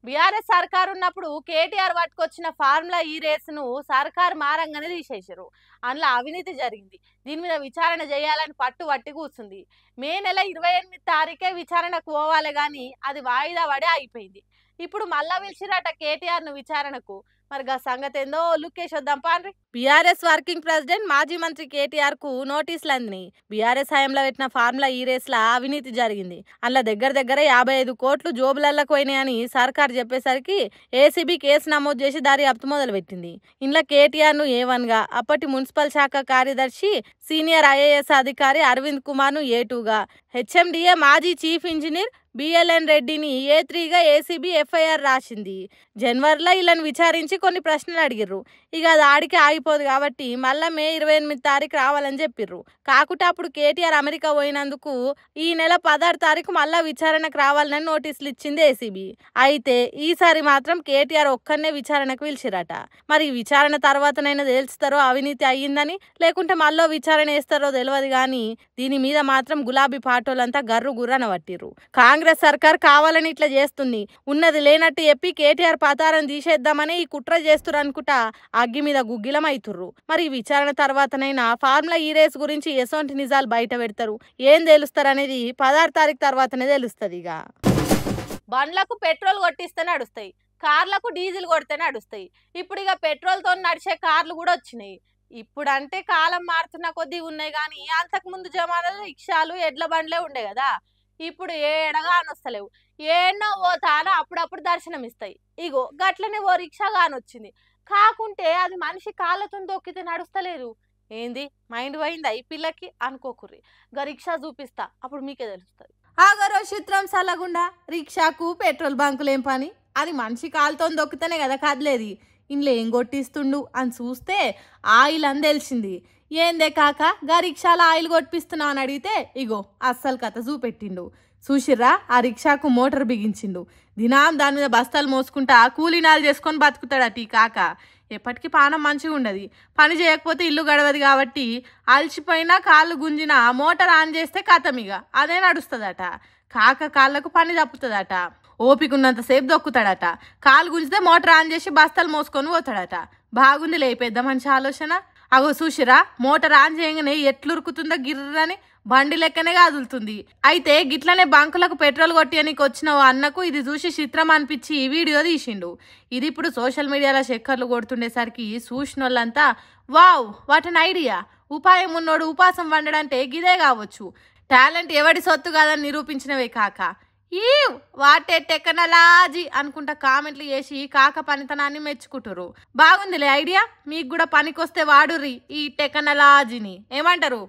BRS సర్కార్ ఉన్నప్పుడు KTR పట్టుకొచ్చిన formula ఈ రేసును సర్కార్ మారంగానే తీసేసారు. అందులో అవినీతి జరిగింది. దీని మీద విచారణ చేయాలని పట్టు కూర్చుంది. మే నెల 28 తారీఖే విచారణకు పోవాలి కానీ అది వాయిదా పడే అయిపోయింది. ఇప్పుడు మళ్ళా పిలిచిరట కేటీఆర్ ను విచారణకు. మరి గా సంగతి ఏందో లుక్కేసొద్దాం పాండ్రి. బీఆర్ఎస్ వర్కింగ్ ప్రెసిడెంట్ మాజీ మంత్రి కేటీఆర్ కు నోటీసులు అందినాయి. బీఆర్ఎస్ హయాంలో పెట్టిన ఫార్ములా ఈ రేస్ల అవినీతి జరిగింది. అందులో దగ్గర 55 కోట్లు జోబులల్లకు పోయినాయని సర్కార్ చెప్పేసరికి ఏసీబీ కేసు నమోదు చేసి దర్యాప్తు మొదలుపెట్టింది. ఇంట్లో కేటీఆర్ ను A1 గా, అప్పటి మున్సిపల్ శాఖ కార్యదర్శి సీనియర్ ఐఏఎస్ అధికారి అరవింద్ కుమార్ ను A2 గా, హెచ్ఎండిఏ మాజీ చీఫ్ ఇంజనీర్ బిఎల్ఎన్ రెడ్డిని A3 గా ఏసీబీ ఎఫ్ఐఆర్ రాసింది. జనవరిలో వీళ్ళని విచారించి కొన్ని ప్రశ్నలు అడిగిర్రు. ఇక అది ఆడికి ఆగిపోదు కాబట్టి మళ్ళా మే 28 తారీఖు రావాలని చెప్పిర్రు. కాకుంటే అప్పుడు కేటీఆర్ అమెరికా పోయినందుకు ఈ నెల 16 తారీఖు మళ్ళా విచారణకు రావాలని నోటీసులు ఇచ్చింది ఏసీబీ. అయితే ఈసారి మాత్రం కేటీఆర్ ఒక్కనే విచారణకు పిలిచిరట. మరి ఈ విచారణ తర్వాతనైనా తేల్చుతారో అవినీతి అయ్యిందని, లేకుంటే మళ్ళీ విచారణ వేస్తారో తెలియదు కానీ దీని మీద మాత్రం గులాబీ పాటోలంతా గర్రు గుర్రన పట్టిర్రు. కాంగ్రెస్ సర్కార్ కావాలని ఇట్లా చేస్తుంది, ఉన్నది లేనట్టు చెప్పి కేటీఆర్ పతారం తీసేద్దామని ఈ కుట్ర చేస్తున్నారు అనుకుంటా అగ్గి మీద గుగ్గిలం అవుతుర్రు. మరి ఈ విచారణ తర్వాతనైనా ఫార్ములా ఈ రేస్ గురించి ఎసొంటి నిజాలు బయట పెడతారు, ఏం తెలుస్తారు అనేది 16 తారీఖు తర్వాతనే తెలుస్తుంది. ఇక బండ్లకు పెట్రోల్ కొట్టిస్తే నడుస్తాయి, కార్లకు డీజిల్ కొడితే నడుస్తాయి. ఇప్పుడు ఇక పెట్రోల్తో నడిచే కార్లు కూడా వచ్చినాయి. ఇప్పుడు అంటే కాలం మారుతున్న కొద్దీ ఉన్నాయి కానీ అంతకు ముందు జమానాలో రిక్షాలు ఎడ్ల బండ్లే ఉండే కదా. ఇప్పుడు ఏడగా అనొస్తలేవు, ఏడనో పోతానో అప్పుడప్పుడు దర్శనం ఇస్తాయి. ఇగో గట్లనే ఓ రిక్షా కానొచ్చింది. కాకుంటే అది మనిషి కాళ్ళతో దొక్కితే నడుస్తలేదు. ఏంది మైండ్ పోయిందా ఈ పిల్లకి అనుకోకుర్రి. గా రిక్షా చూపిస్తా, అప్పుడు మీకే తెలుస్తుంది. ఆగరో చిత్రం సల్లగుండా రిక్షాకు పెట్రోల్ బంకులేం పని, అది మనిషి కాలుతో దొక్కితేనే కదా కదలేది. ఇంట్లో ఏం కొట్టిస్తుండు అని చూస్తే ఆయిల్ అని తెలిసింది. ఏందే కాక గా రిక్షాలో ఆయిల్ కొట్టిస్తున్నావు అని అడిగితే ఇగో అస్సలు కథ చూపెట్టిండు. చూసిర్రా, ఆ రిక్షాకు మోటార్ బిగించిండు. దినాం దాని మీద బస్తాలు మోసుకుంటా కూలీనాలు చేసుకొని బతుకుతాడట ఈ కాక. ఎప్పటికీ పానం మంచిగా ఉండదు, పని చేయకపోతే ఇల్లు గడవదు కాబట్టి అలసిపోయినా కాళ్ళు గుంజినా మోటార్ ఆన్ చేస్తే కథమిగ అదే నడుస్తుందట. కాక కాళ్ళకు పని తప్పుతుందట, ఓపికన్నంతసేపు దొక్కుతాడట. కాలు గుంజితే మోటార్ ఆన్ చేసి బస్తాలు మోసుకొని పోతాడట. బాగుంది లే పెద్ద మనిషి ఆలోచన. అగో చూసిరా, మోటార్ ఆన్ చేయగానే ఎట్లురుకుతుందో గిర్రని బండి లెక్కనే కాదులుతుంది. అయితే గిట్లనే బంకులకు పెట్రోల్ కొట్టియనికి వచ్చిన అన్నకు ఇది చూసి చిత్రం అనిపించి వీడియో తీసిండు. ఇది ఇప్పుడు సోషల్ మీడియాలో చక్కర్లు కొడుతుండేసరికి చూసినోళ్ళంతా వావ్ వాట్ అన్ ఐడియా, ఉపాయం ఉన్నోడు ఉపాసం వండడంటే గిదే కావచ్చు, టాలెంట్ ఎవడి సొత్తు కాదని నిరూపించినవే కాక ఈ వాటే టెక్నాలజీ అనుకుంటా కామెంట్లు చేసి కాక పనితనాన్ని మెచ్చుకుంటారు. బాగుందిలే ఐడియా, మీకు కూడా పనికొస్తే వాడుర్రి ఈ టెక్నాలజీని. ఏమంటారు?